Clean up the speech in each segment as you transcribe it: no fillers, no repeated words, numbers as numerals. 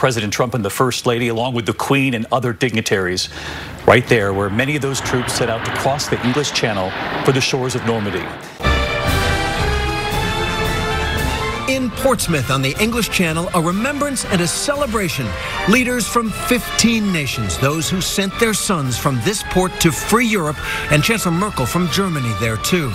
President Trump and the First Lady, along with the Queen and other dignitaries, right there where many of those troops set out to cross the English Channel for the shores of Normandy. In Portsmouth on the English Channel, a remembrance and a celebration. Leaders from 15 nations, those who sent their sons from this port to free Europe, and Chancellor Merkel from Germany there too.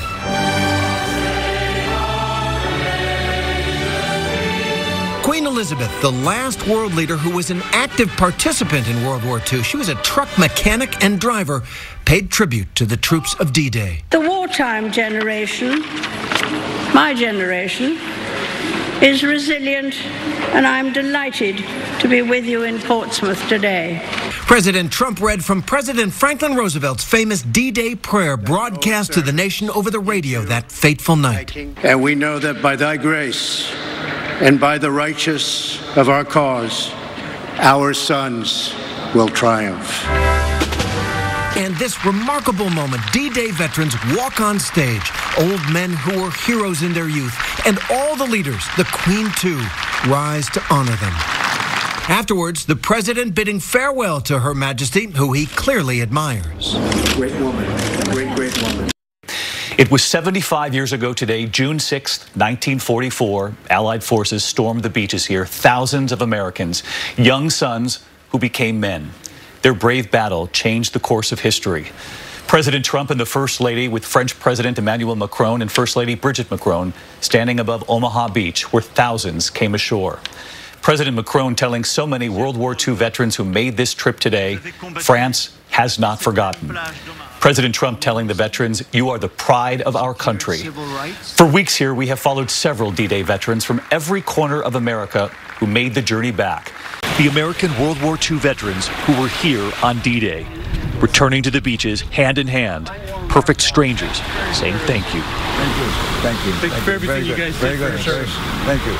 Queen Elizabeth, the last world leader who was an active participant in World War II. She was a truck mechanic and driver, paid tribute to the troops of D-Day. The wartime generation, my generation, is resilient, and I'm delighted to be with you in Portsmouth today. President Trump read from President Franklin Roosevelt's famous D-Day prayer broadcast to the nation over the radio that fateful night. And we know that by thy grace and by the righteous of our cause, our sons will triumph. And this remarkable moment, D-Day veterans walk on stage, old men who were heroes in their youth, and all the leaders, the Queen too, rise to honor them. Afterwards, the president bidding farewell to Her Majesty, who he clearly admires. Great woman, great woman. It was 75 years ago today, June 6, 1944, Allied forces stormed the beaches here. Thousands of Americans, young sons who became men. Their brave battle changed the course of history. President Trump and the First Lady, with French President Emmanuel Macron and First Lady Brigitte Macron, standing above Omaha Beach, where thousands came ashore. President Macron telling so many World War II veterans who made this trip today, France has not forgotten. President Trump telling the veterans, you are the pride of our country. For weeks here, we have followed several D-Day veterans from every corner of America who made the journey back. The American World War II veterans who were here on D-Day, returning to the beaches hand in hand, perfect strangers, saying thank you. Thank you. Thank you. Thank you for everything you guys did for your service. Thank you.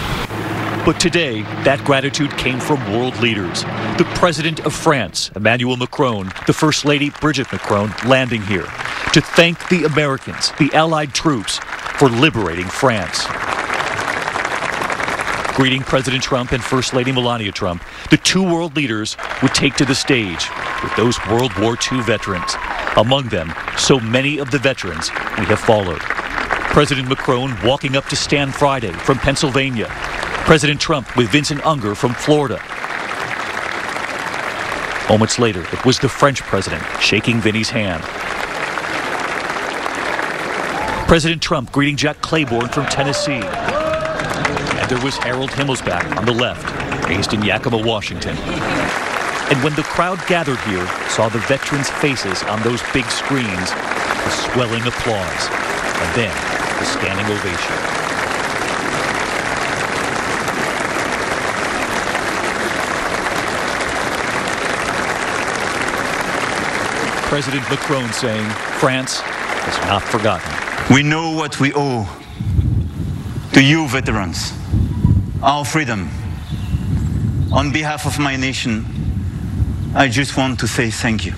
But today, that gratitude came from world leaders. The President of France, Emmanuel Macron, the First Lady, Brigitte Macron, landing here to thank the Americans, the Allied troops, for liberating France. Greeting President Trump and First Lady Melania Trump, the two world leaders would take to the stage with those World War II veterans. Among them, so many of the veterans we have followed. President Macron walking up to Stand Friday from Pennsylvania. President Trump with Vincent Unger from Florida. Moments later, it was the French president shaking Vinny's hand. President Trump greeting Jack Claiborne from Tennessee. And there was Harold Himmelsbach on the left, based in Yakima, Washington. And when the crowd gathered here, saw the veterans' faces on those big screens, the swelling applause, and then the standing ovation. President Macron saying, France has not forgotten. We know what we owe to you veterans, our freedom. On behalf of my nation, I just want to say thank you.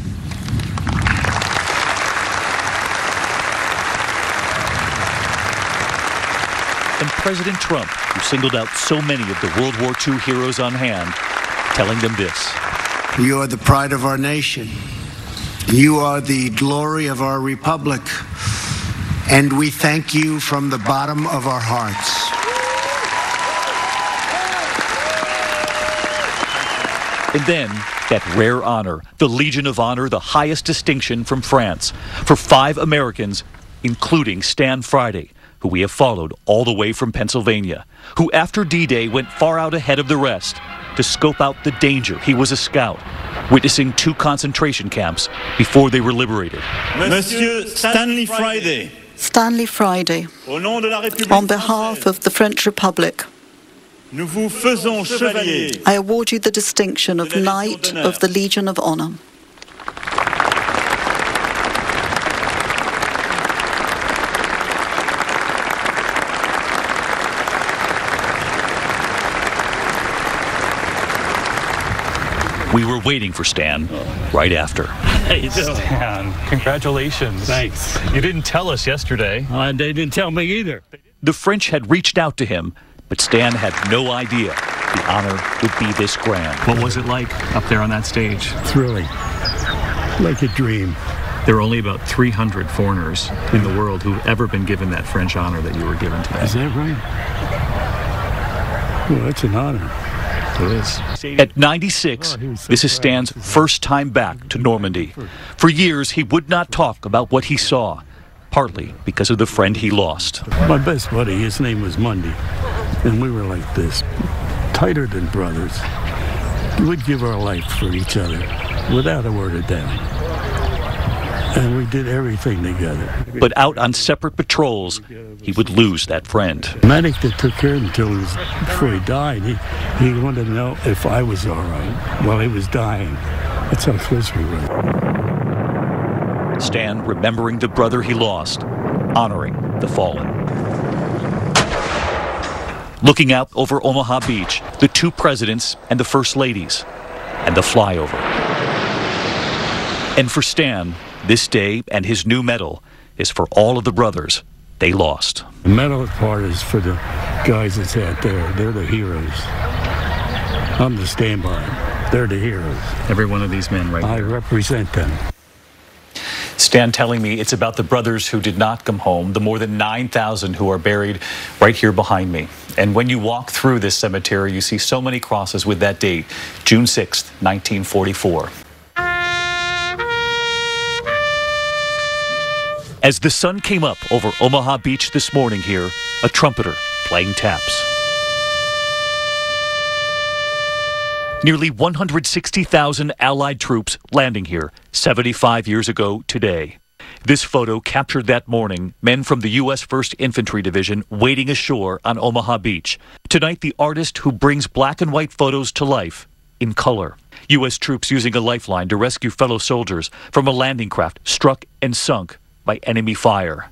And President Trump, who singled out so many of the World War II heroes on hand, telling them this. You are the pride of our nation. You are the glory of our republic, and we thank you from the bottom of our hearts. And then, that rare honor, the Legion of Honor, the highest distinction from France, for 5 Americans, including Stan Friday, who we have followed all the way from Pennsylvania, who after D-Day went far out ahead of the rest to scope out the danger. He was a scout, witnessing 2 concentration camps before they were liberated. Monsieur Stanley Friday. Stanley Friday, on behalf of the French Republic, Nous vous faisons chevalier. I award you the distinction of Knight of the Legion of Honor. We were waiting for Stan right after. How you doing? Stan, congratulations. Thanks. You didn't tell us yesterday. They didn't tell me either. The French had reached out to him, but Stan had no idea the honor would be this grand. What was it like up there on that stage? Thrilling. Like a dream. There are only about 300 foreigners in the world who've ever been given that French honor that you were given today. Is that right? Well, that's an honor. It is. At 96, this is Stan's first time back to Normandy. For years, he would not talk about what he saw, partly because of the friend he lost. My best buddy, his name was Monday, and we were like this, tighter than brothers. We'd give our life for each other without a word of doubt. And we did everything together. But out on separate patrols, he would lose that friend. The medic that took care of him before he died, he wanted to know if I was all right while he was dying. That's how close we were. Stan remembering the brother he lost, honoring the fallen. Looking out over Omaha Beach, the two presidents and the first ladies, and the flyover. And for Stan, this day and his new medal is for all of the brothers they lost. The medal part is for the guys that's out there. They're the heroes. I'm the standby. They're the heroes. Every one of these men right I here. represent them. Stan telling me it's about the brothers who did not come home, the more than 9,000 who are buried right here behind me. And when you walk through this cemetery, you see so many crosses with that date, June 6th, 1944. As the sun came up over Omaha Beach this morning here, a trumpeter playing taps. Nearly 160,000 Allied troops landing here 75 years ago today. This photo captured that morning, men from the U.S. 1st Infantry Division wading ashore on Omaha Beach. Tonight, the artist who brings black and white photos to life in color. U.S. troops using a lifeline to rescue fellow soldiers from a landing craft struck and sunk by enemy fire.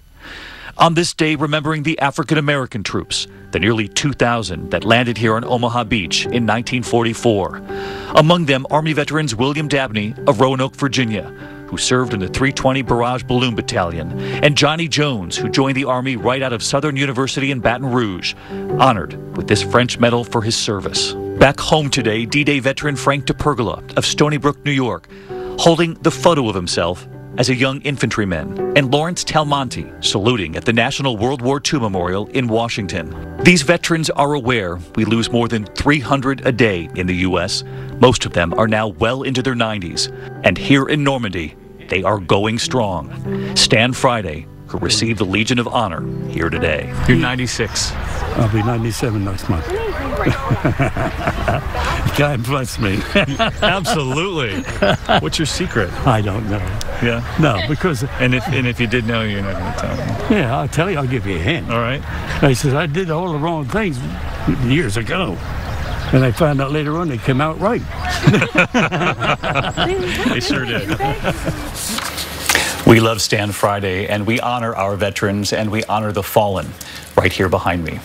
On this day, remembering the African-American troops, the nearly 2,000 that landed here on Omaha Beach in 1944. Among them, Army veterans William Dabney of Roanoke, Virginia, who served in the 320 Barrage Balloon Battalion, and Johnny Jones, who joined the Army right out of Southern University in Baton Rouge, honored with this French medal for his service. Back home today, D-Day veteran Frank DePergola of Stony Brook, New York, holding the photo of himself as a young infantryman, and Lawrence Talmonte saluting at the National World War II Memorial in Washington. These veterans are aware we lose more than 300 a day in the U.S. Most of them are now well into their 90s. And here in Normandy, they are going strong. Stan Friday, who received the Legion of Honor here today. You're 96. I'll be 97 next month. God bless me. Absolutely. What's your secret? I don't know. Yeah? No, because... And if you did know, you're not going to tell me. Yeah, I'll tell you. I'll give you a hint. All right. I said, I did all the wrong things years ago. And I found out later on they came out right. They sure did. We love Stan Friday, and we honor our veterans, and we honor the fallen right here behind me.